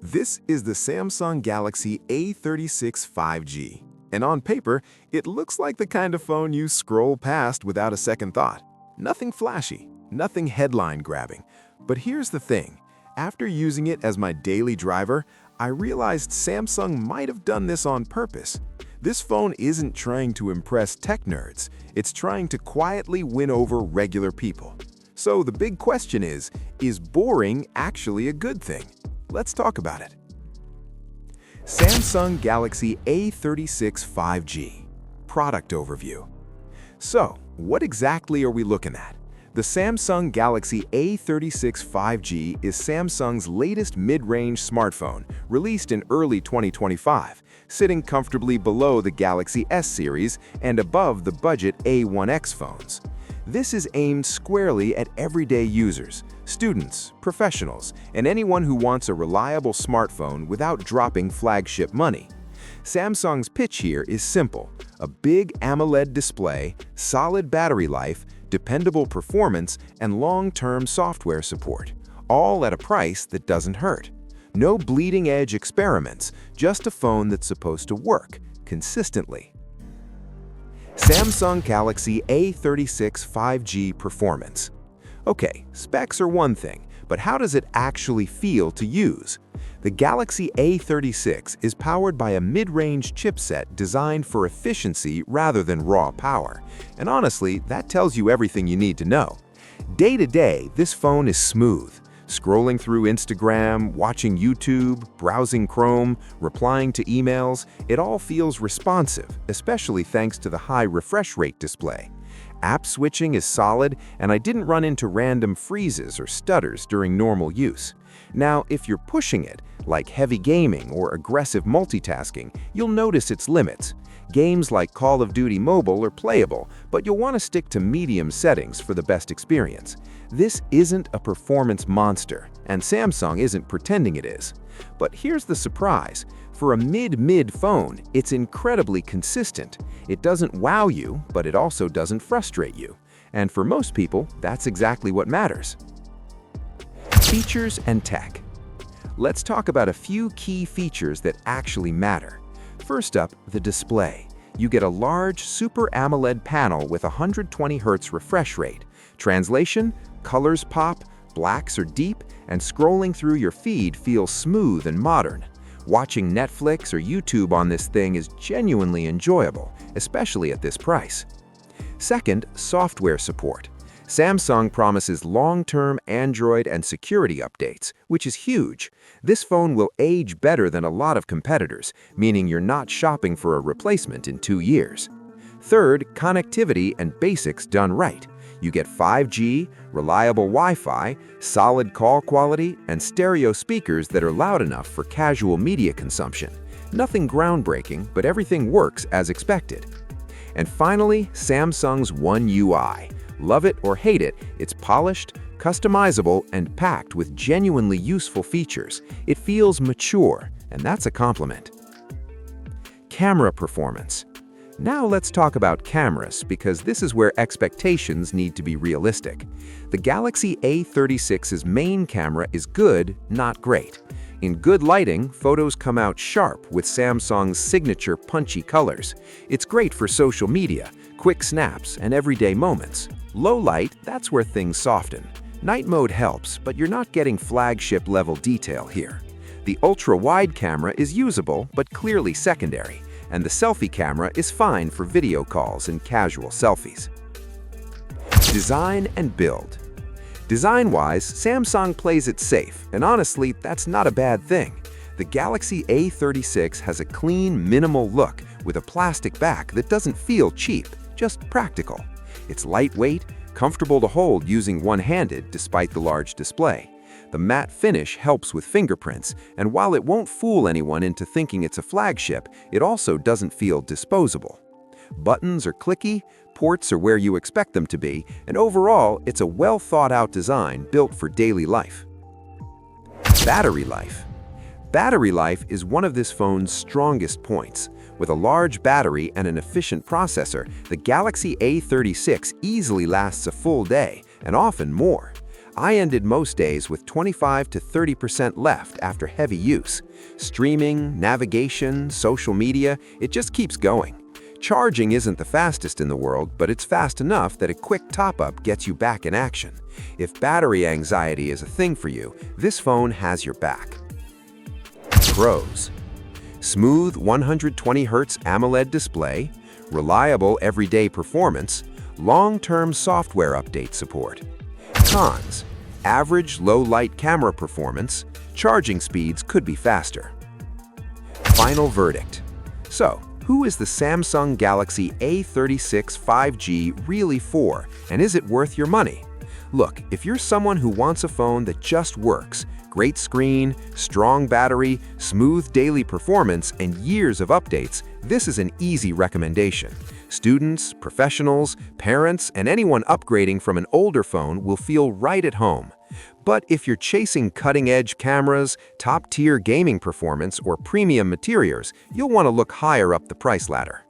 This is the Samsung Galaxy A36 5G, and on paper, it looks like the kind of phone you scroll past without a second thought. Nothing flashy, nothing headline-grabbing. But here's the thing, after using it as my daily driver, I realized Samsung might have done this on purpose. This phone isn't trying to impress tech nerds, it's trying to quietly win over regular people. So the big question is boring actually a good thing? Let's talk about it. Samsung Galaxy A36 5G. Product overview. So, what exactly are we looking at? The Samsung Galaxy A36 5G is Samsung's latest mid-range smartphone, released in early 2025, sitting comfortably below the Galaxy S series and above the budget A1X phones. This is aimed squarely at everyday users, students, professionals, and anyone who wants a reliable smartphone without dropping flagship money. Samsung's pitch here is simple: a big AMOLED display, solid battery life, dependable performance, and long-term software support, all at a price that doesn't hurt. No bleeding-edge experiments, just a phone that's supposed to work consistently. Samsung Galaxy A36 5G performance. Okay, specs are one thing, but how does it actually feel to use? The Galaxy A36 is powered by a mid-range chipset designed for efficiency rather than raw power. And honestly, that tells you everything you need to know. Day to day, this phone is smooth. Scrolling through Instagram, watching YouTube, browsing Chrome, replying to emails, it all feels responsive, especially thanks to the high refresh rate display. App switching is solid, and I didn't run into random freezes or stutters during normal use. Now, if you're pushing it, like heavy gaming or aggressive multitasking, you'll notice its limits. Games like Call of Duty Mobile are playable, but you'll want to stick to medium settings for the best experience. This isn't a performance monster, and Samsung isn't pretending it is. But here's the surprise. For a mid-mid phone, it's incredibly consistent. It doesn't wow you, but it also doesn't frustrate you. And for most people, that's exactly what matters. Features and tech. Let's talk about a few key features that actually matter. First up, the display. You get a large Super AMOLED panel with 120 Hz refresh rate. Translation: colors pop, blacks are deep, and scrolling through your feed feels smooth and modern. Watching Netflix or YouTube on this thing is genuinely enjoyable, especially at this price. Second, software support. Samsung promises long-term Android and security updates, which is huge. This phone will age better than a lot of competitors, meaning you're not shopping for a replacement in 2 years. Third, connectivity and basics done right. You get 5G, reliable Wi-Fi, solid call quality, and stereo speakers that are loud enough for casual media consumption. Nothing groundbreaking, but everything works as expected. And finally, Samsung's One UI. Love it or hate it, it's polished, customizable, and packed with genuinely useful features. It feels mature, and that's a compliment. Camera performance. Now let's talk about cameras, because this is where expectations need to be realistic. The Galaxy A36's main camera is good, not great. In good lighting, photos come out sharp with Samsung's signature punchy colors. It's great for social media, quick snaps, and everyday moments. Low light, that's where things soften. Night mode helps, but you're not getting flagship-level detail here. The ultra-wide camera is usable, but clearly secondary, and the selfie camera is fine for video calls and casual selfies. Design and build. Design-wise, Samsung plays it safe, and honestly, that's not a bad thing. The Galaxy A36 has a clean, minimal look with a plastic back that doesn't feel cheap, just practical. It's lightweight, comfortable to hold using one-handed despite the large display. The matte finish helps with fingerprints, and while it won't fool anyone into thinking it's a flagship, it also doesn't feel disposable. Buttons are clicky, ports are where you expect them to be, and overall, it's a well-thought-out design built for daily life. Battery life. Battery life is one of this phone's strongest points. With a large battery and an efficient processor, the Galaxy A36 easily lasts a full day, and often more. I ended most days with 25 to 30% left after heavy use. Streaming, navigation, social media, it just keeps going. Charging isn't the fastest in the world, but it's fast enough that a quick top-up gets you back in action. If battery anxiety is a thing for you, this phone has your back. Pros: smooth 120Hz AMOLED display, reliable everyday performance, long-term software update support. Cons: average low-light camera performance, charging speeds could be faster. Final verdict. So, who is the Samsung Galaxy A36 5G really for, and is it worth your money? Look, if you're someone who wants a phone that just works, great screen, strong battery, smooth daily performance, and years of updates, this is an easy recommendation. Students, professionals, parents, and anyone upgrading from an older phone will feel right at home. But if you're chasing cutting-edge cameras, top-tier gaming performance, or premium materials, you'll want to look higher up the price ladder.